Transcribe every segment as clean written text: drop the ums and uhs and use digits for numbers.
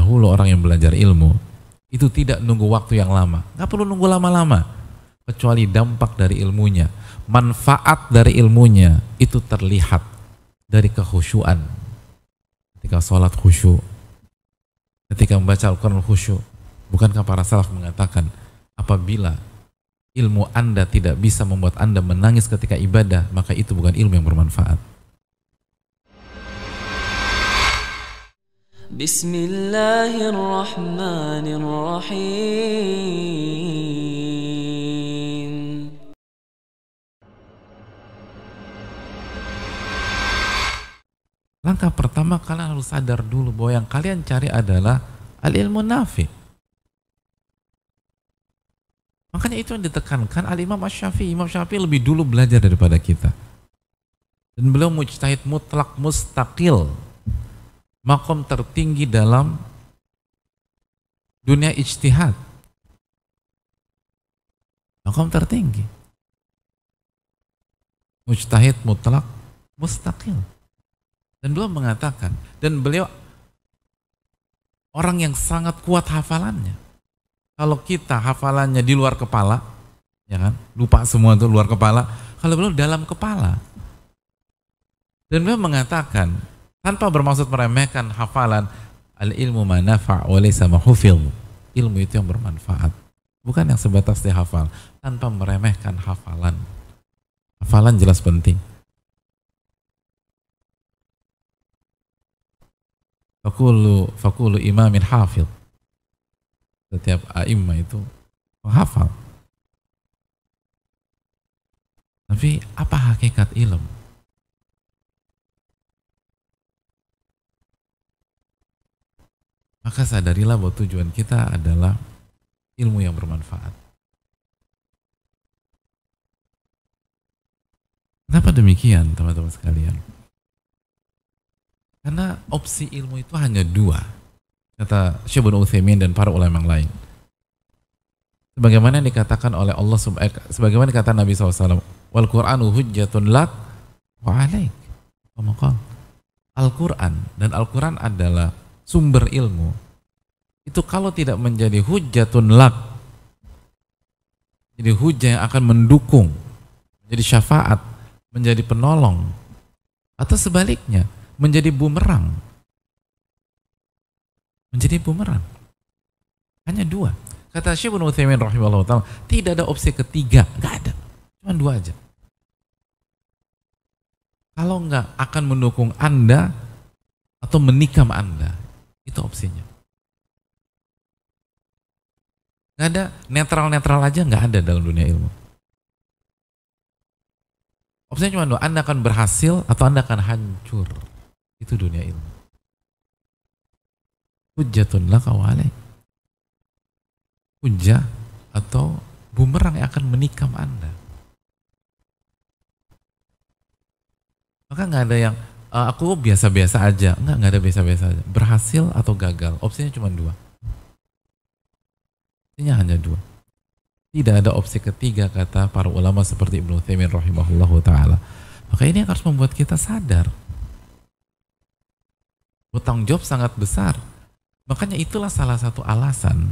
dahulu orang yang belajar ilmu itu tidak nunggu waktu yang lama, nggak perlu nunggu lama-lama, kecuali dampak dari ilmunya, manfaat dari ilmunya itu terlihat dari kekhusyuan. Ketika sholat khusyuk, ketika membaca Al-Quran khusyuk. Bukankah para salaf mengatakan apabila ilmu Anda tidak bisa membuat Anda menangis ketika ibadah, maka itu bukan ilmu yang bermanfaat. Bismillahirrahmanirrahim. Langkah pertama, kalian harus sadar dulu bahwa yang kalian cari adalah al-ilmu nafi. Makanya itu yang ditekankan al-Imam Asy-Syafi'i. Imam Syafi'i lebih dulu belajar daripada kita. Dan beliau mujtahid mutlak mustaqil. Makom tertinggi dalam dunia ijtihad. Makom tertinggi. Mujtahid mutlak mustaqil. Dan beliau mengatakan, dan beliau orang yang sangat kuat hafalannya. Kalau kita hafalannya di luar kepala, ya kan, lupa semua itu luar kepala. Kalau beliau dalam kepala. Dan beliau mengatakan, tanpa bermaksud meremehkan hafalan, al-ilmu ma nafa' wa laysa ma hufidh. Ilmu itu yang bermanfaat, bukan yang sebatas dihafal, tanpa meremehkan hafalan. Hafalan jelas penting. Fakulu imamin hafidh. Setiap a'imah itu menghafal. Tapi apa hakikat ilmu? Maka sadarilah bahwa tujuan kita adalah ilmu yang bermanfaat. Kenapa demikian, teman-teman sekalian? Karena opsi ilmu itu hanya dua, kata Syekh Ibnu Utsaimin dan para ulama yang lain. Sebagaimana yang dikatakan oleh Allah, sebagaimana kata Nabi SAW, wal Qur'anu hujjatun lak wa alaik. Al-Quran, dan Al-Quran adalah sumber ilmu. Itu kalau tidak menjadi hujjatun lak, jadi hujjah yang akan mendukung, menjadi syafaat, menjadi penolong, atau sebaliknya menjadi bumerang. Menjadi bumerang. Hanya dua. Kata Syekh Ibnu Utsaimin rahimahullah ta'ala, tidak ada opsi ketiga, nggak ada. Cuma dua aja. Kalau nggak akan mendukung Anda atau menikam Anda, itu opsinya. Nggak ada, netral-netral aja nggak ada dalam dunia ilmu. Opsinya cuma dua, Anda akan berhasil atau Anda akan hancur. Itu dunia ilmu. Hujjatun laka wa alaik. Hujjah atau bumerang yang akan menikam Anda. Maka nggak ada yang aku biasa-biasa aja. Nggak ada biasa-biasa aja. Berhasil atau gagal. Opsinya cuma dua. Opsinya hanya dua. Tidak ada opsi ketiga, kata para ulama seperti Ibnu Utsaimin rahimahullahu ta'ala. Maka ini yang harus membuat kita sadar. Tanggung jawab sangat besar. Makanya itulah salah satu alasan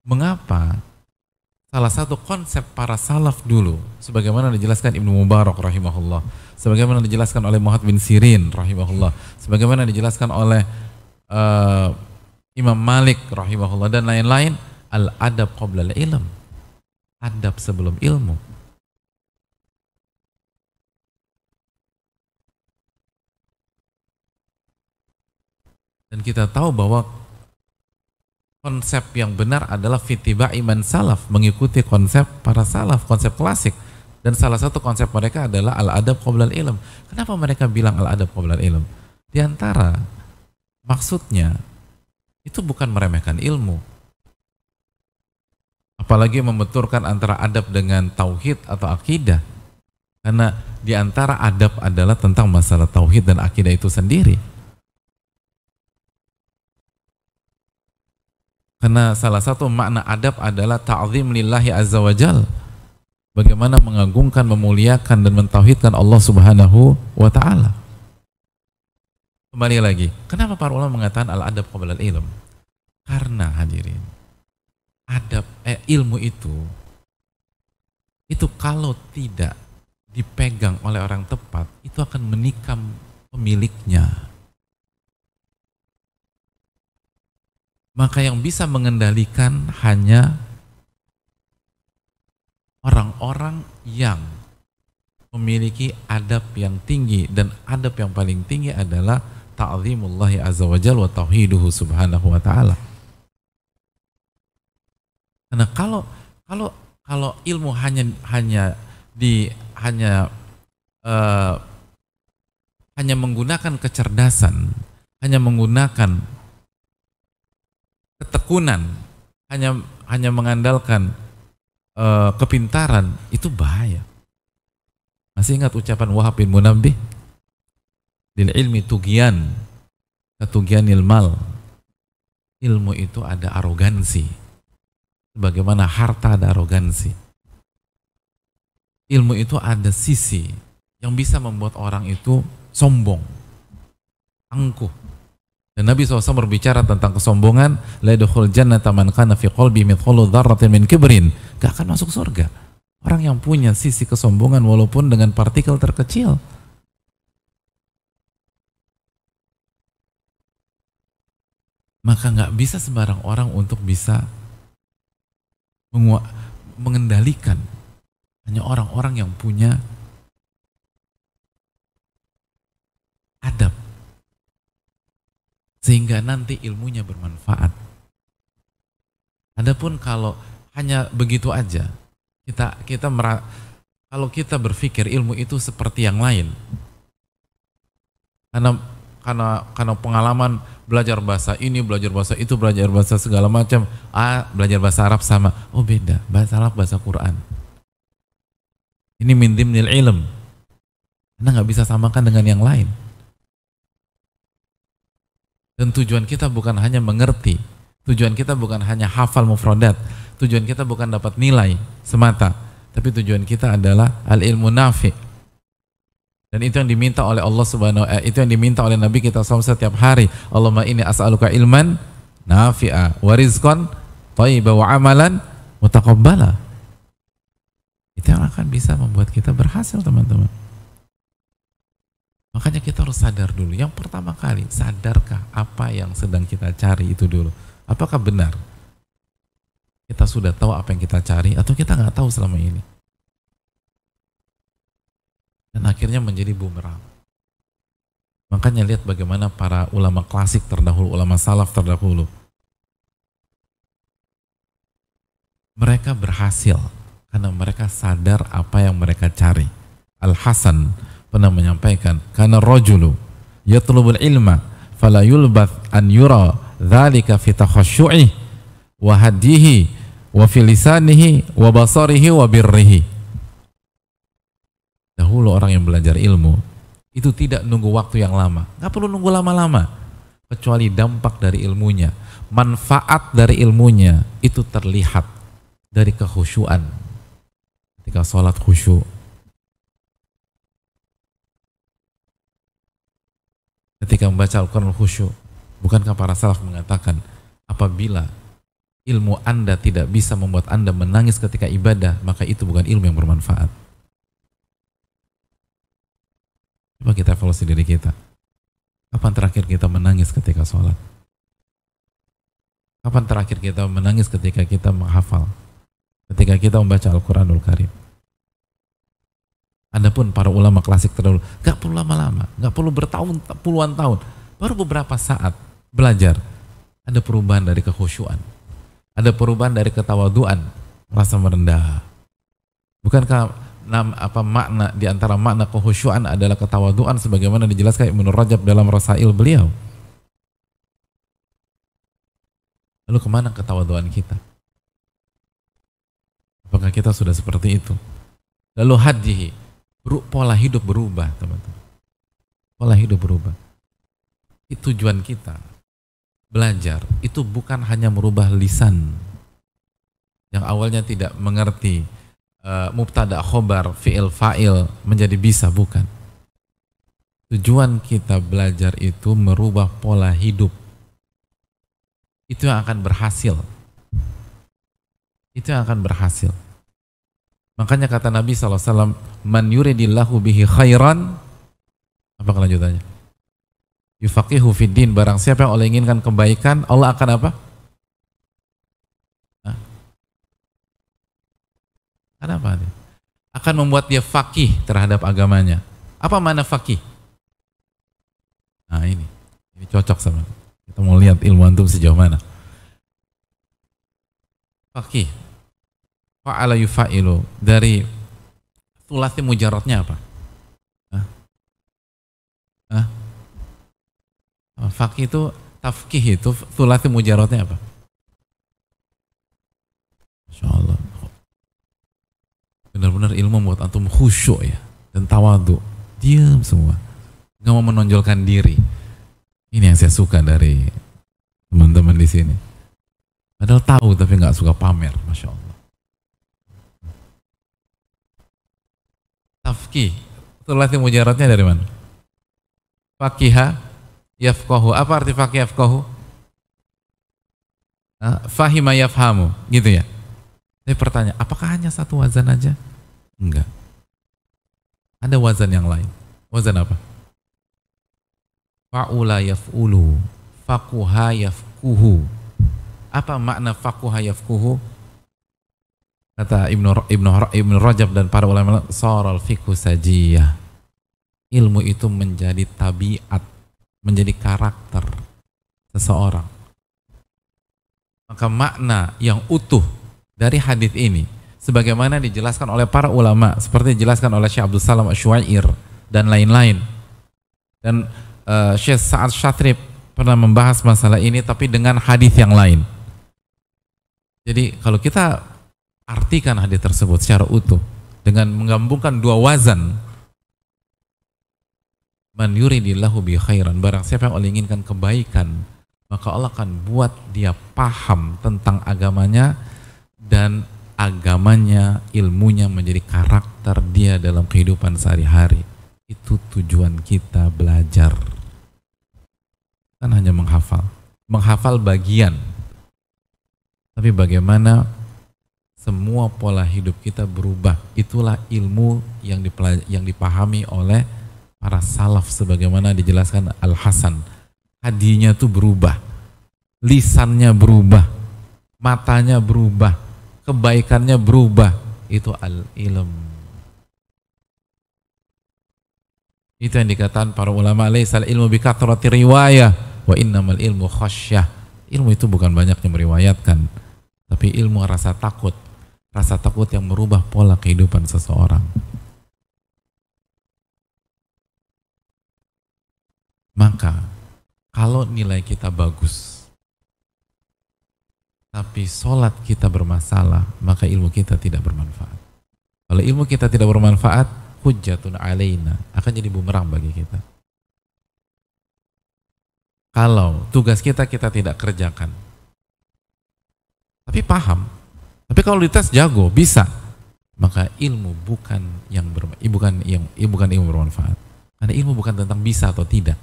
mengapa salah satu konsep para salaf dulu, sebagaimana dijelaskan Ibnu Mubarak rahimahullah, sebagaimana dijelaskan oleh Muhammad bin Sirin rahimahullah, sebagaimana dijelaskan oleh Imam Malik rahimahullah dan lain-lain, al-adab qabla al-ilm. Adab sebelum ilmu. Dan kita tahu bahwa konsep yang benar adalah fitiba iman salaf, mengikuti konsep para salaf, konsep klasik. Dan salah satu konsep mereka adalah al-adab qabla al-ilm. Kenapa mereka bilang al-adab qabla al-ilm? Di antara maksudnya itu bukan meremehkan ilmu, apalagi membenturkan antara adab dengan tauhid atau akidah. Karena di antara adab adalah tentang masalah tauhid dan akidah itu sendiri. Karena salah satu makna adab adalah ta'zim lillahi azza wa jal. Bagaimana mengagungkan, memuliakan dan mentauhidkan Allah Subhanahu wa ta'ala. Kembali lagi, kenapa para ulama mengatakan al-adab qabla al-ilm? Karena hadirin, ilmu itu kalau tidak dipegang oleh orang tepat, itu akan menikam pemiliknya. Maka yang bisa mengendalikan hanya orang-orang yang memiliki adab yang tinggi, dan adab yang paling tinggi adalah ta'zimullahi azza wa jalla wa tauhiduhu subhanahu wa ta'ala. Karena kalau ilmu hanya menggunakan kecerdasan, hanya menggunakan ketekunan, hanya mengandalkan kepintaran, itu bahaya. Masih ingat ucapan Wahab bin Munabbih? Lil ilmi tugian, katugianil mal. Ilmu itu ada arogansi, sebagaimana harta ada arogansi. Ilmu itu ada sisi yang bisa membuat orang itu sombong, angkuh. Dan Nabi SAW berbicara tentang kesombongan, la yadkhul jannata man kana fi qalbi mithqalu dzarratin min kibrin. Gak akan masuk surga orang yang punya sisi kesombongan walaupun dengan partikel terkecil. Maka gak bisa sembarang orang untuk bisa mengendalikan. Hanya orang-orang yang punya adab, sehingga nanti ilmunya bermanfaat. Adapun kalau hanya begitu aja, kalau kita berpikir ilmu itu seperti yang lain, karena pengalaman belajar bahasa ini, belajar bahasa itu, belajar bahasa segala macam, belajar bahasa Arab sama, oh beda, bahasa Arab bahasa Quran. Ini min dimnil ilm, Anda nggak bisa samakan dengan yang lain. Dan tujuan kita bukan hanya mengerti, tujuan kita bukan hanya hafal mufradat, tujuan kita bukan dapat nilai semata, tapi tujuan kita adalah al-ilmu nafi'. Dan itu yang diminta oleh Allah Subhanahu itu yang diminta oleh Nabi kita SAW setiap hari. Allahumma inni as'aluka ilman nafi'a wa rizqan thayyiba wa amalan mutaqabbala. Itu yang akan bisa membuat kita berhasil, teman-teman. Makanya kita harus sadar dulu. Yang pertama kali, sadarkah apa yang sedang kita cari itu dulu? Apakah benar kita sudah tahu apa yang kita cari, atau kita nggak tahu selama ini? Dan akhirnya menjadi bumerang. Makanya lihat bagaimana para ulama klasik terdahulu, ulama salaf terdahulu, mereka berhasil karena mereka sadar apa yang mereka cari. Al-Hasan pernah menyampaikan, karena rajulu yatlubul ilma fala yulbath an yura dzalika fi takhasyu'i wa hadihi wa fi lisanihi wa basarihi wa birrihi. Dahulu orang yang belajar ilmu itu tidak nunggu waktu yang lama, nggak perlu nunggu lama-lama, kecuali dampak dari ilmunya, manfaat dari ilmunya itu terlihat dari kekhusyuan. Ketika sholat khusyuk, ketika membaca Al-Quran khusyuk. Bukankah para salaf mengatakan, apabila ilmu Anda tidak bisa membuat Anda menangis ketika ibadah, maka itu bukan ilmu yang bermanfaat. Coba kita evaluasi diri kita. Kapan terakhir kita menangis ketika sholat? Kapan terakhir kita menangis ketika kita menghafal? Ketika kita membaca Al-Quranul Karim? Adapun para ulama klasik terdahulu, gak perlu lama-lama, gak perlu bertahun, puluhan tahun, baru beberapa saat belajar, ada perubahan dari kekhusyuan, ada perubahan dari ketawaduan, rasa merendah. Bukankah makna di antara makna kekhusyuan adalah ketawaduan, sebagaimana dijelaskan Ibnu Rajab dalam Rasail beliau? Lalu kemana ketawaduan kita? Apakah kita sudah seperti itu? Lalu hadihi, pola hidup berubah, teman-teman. Pola hidup berubah. Tujuan kita belajar itu bukan hanya merubah lisan yang awalnya tidak mengerti mubtada khobar fi'il fa'il menjadi bisa, bukan. Tujuan kita belajar itu merubah pola hidup. Itu yang akan berhasil. Itu yang akan berhasil. Makanya kata Nabi SAW, man yuridillahu bihi khairan, apa kelanjutannya? Yufaqihu fiddin, barang siapa yang Allah inginkan kebaikan, Allah akan apa? Hah? Kenapa? Akan membuat dia faqih terhadap agamanya. Apa makna faqih? Nah ini cocok sama kita mau lihat ilmu antum sejauh mana. Faqih, fa'ala yufa'ilu, dari thulathi mujarradnya apa? Faqih itu, tafkih itu thulathi mujarradnya apa? Masya Allah, benar-benar ilmu membuat antum khusyuk ya, dan tawadu, diam semua, nggak mau menonjolkan diri. Ini yang saya suka dari teman-teman di sini. Padahal tahu tapi nggak suka pamer, Masya Allah. Tafkih, thulathi mujarradnya dari mana? Fakiha yafqahu. Apa arti faqih yafqahu? Fahima yafhamu, gitu ya. Saya pertanyaan, apakah hanya satu wazan aja? Enggak. Ada wazan yang lain. Wazan apa? Fa'ula yaf'ulu, faquha yafquhu. Apa makna faquha yafquhu? Kata Ibnu Rajab dan para ulama, saral fiqhu sajiyah. Ilmu itu menjadi tabiat, menjadi karakter seseorang. Maka makna yang utuh dari hadis ini, sebagaimana dijelaskan oleh para ulama, seperti dijelaskan oleh Syekh Abdul Salam Asy-Syu'air dan lain-lain. Dan Syekh Sa'ad Syatrib pernah membahas masalah ini, tapi dengan hadis yang lain. Jadi kalau kita artikan hadis tersebut secara utuh dengan menggabungkan dua wazan, man yuridillahu bi khairan, barang siapa yang Allah inginkan kebaikan, maka Allah akan buat dia paham tentang agamanya, dan agamanya, ilmunya menjadi karakter dia dalam kehidupan sehari-hari. Itu tujuan kita belajar. Kan hanya menghafal bagian, tapi bagaimana semua pola hidup kita berubah. Itulah ilmu yang dipahami oleh para salaf, sebagaimana dijelaskan Al-Hasan. Hadinya tuh berubah, lisannya berubah, matanya berubah, kebaikannya berubah. Itu al-ilm. Itu yang dikatakan para ulama, laisal ilmu bi kathrati riwayah wa innamal ilmu khasyah. Ilmu itu bukan banyaknya meriwayatkan, tapi ilmu rasa takut. Rasa takut yang merubah pola kehidupan seseorang. Maka kalau nilai kita bagus tapi sholat kita bermasalah, maka ilmu kita tidak bermanfaat. Kalau ilmu kita tidak bermanfaat, hujjatun alaina, akan jadi bumerang bagi kita. Kalau tugas kita tidak kerjakan, tapi paham, tapi kalau dites jago, bisa, maka ilmu bukan ilmu bermanfaat. Karena ilmu bukan tentang bisa atau tidak.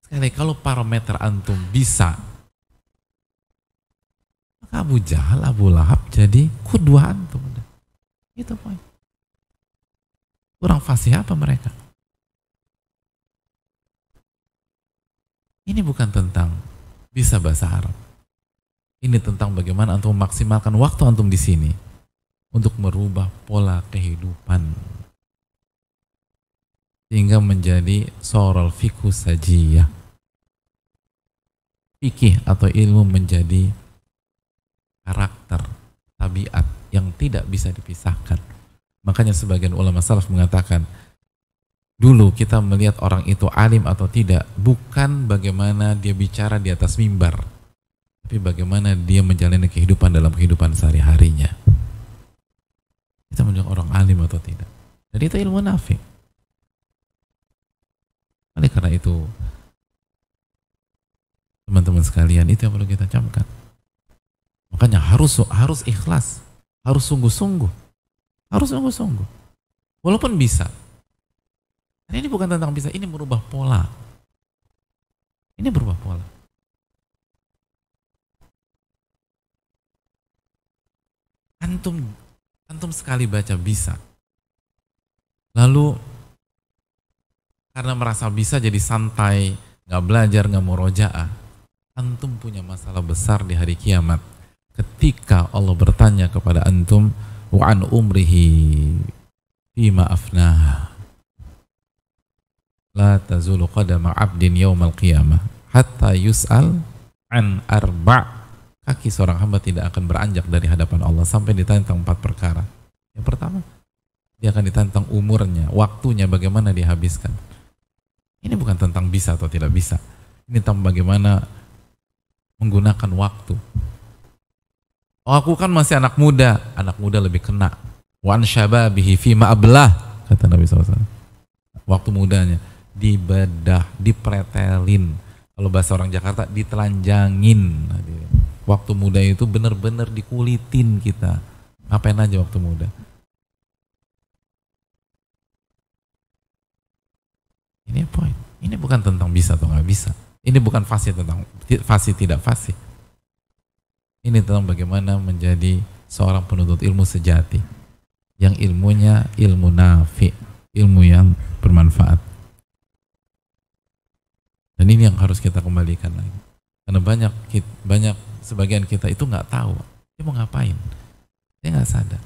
Sekali kalau parameter antum bisa, maka Abu Jahal, Abu Lahab jadi qudwah antum. Itu poin. Kurang fasih apa mereka? Ini bukan tentang bisa bahasa Arab. Ini tentang bagaimana antum memaksimalkan waktu antum di sini untuk merubah pola kehidupan sehingga menjadi soral fiqhu sajiyah. Fikih atau ilmu menjadi karakter, tabiat yang tidak bisa dipisahkan. Makanya sebagian ulama salaf mengatakan, dulu kita melihat orang itu alim atau tidak bukan bagaimana dia bicara di atas mimbar, tapi bagaimana dia menjalani kehidupan dalam kehidupan sehari-harinya. Kita melihat orang alim atau tidak. Dan itu ilmu nafi. Oleh karena itu, teman-teman sekalian, itu yang perlu kita camkan. Makanya harus ikhlas, harus sungguh-sungguh, harus sungguh-sungguh. Walaupun bisa, Dan ini bukan tentang bisa, ini merubah pola. Ini berubah pola. Antum sekali baca bisa. Lalu karena merasa bisa jadi santai, nggak belajar, nggak murojaah. Antum punya masalah besar di hari kiamat. Ketika Allah bertanya kepada antum, wa an umrihi fima afnah. La tazulu qadama abdin yawmal qiyamah hatta yus'al an arba'. Kaki seorang hamba tidak akan beranjak dari hadapan Allah sampai ditanya tentang 4 perkara. Yang pertama, dia akan ditanya tentang umurnya, waktunya, bagaimana dihabiskan. Ini bukan tentang bisa atau tidak bisa. Ini tentang bagaimana menggunakan waktu. Oh, aku kan masih anak muda lebih kena. Wan syababihi fima ablah, kata Nabi SAW. Waktu mudanya dibedah, dipretelin. Kalau bahasa orang Jakarta, ditelanjangin. Waktu muda itu benar-benar dikulitin kita. Ngapain aja waktu muda? Ini poin. Ini bukan tentang bisa atau nggak bisa. Ini bukan fasih tentang fasih tidak fasih. Ini tentang bagaimana menjadi seorang penuntut ilmu sejati, yang ilmunya ilmu nafi, ilmu yang bermanfaat. Dan ini yang harus kita kembalikan lagi. Karena banyak sebagian kita itu nggak tahu dia mau ngapain, dia nggak sadar.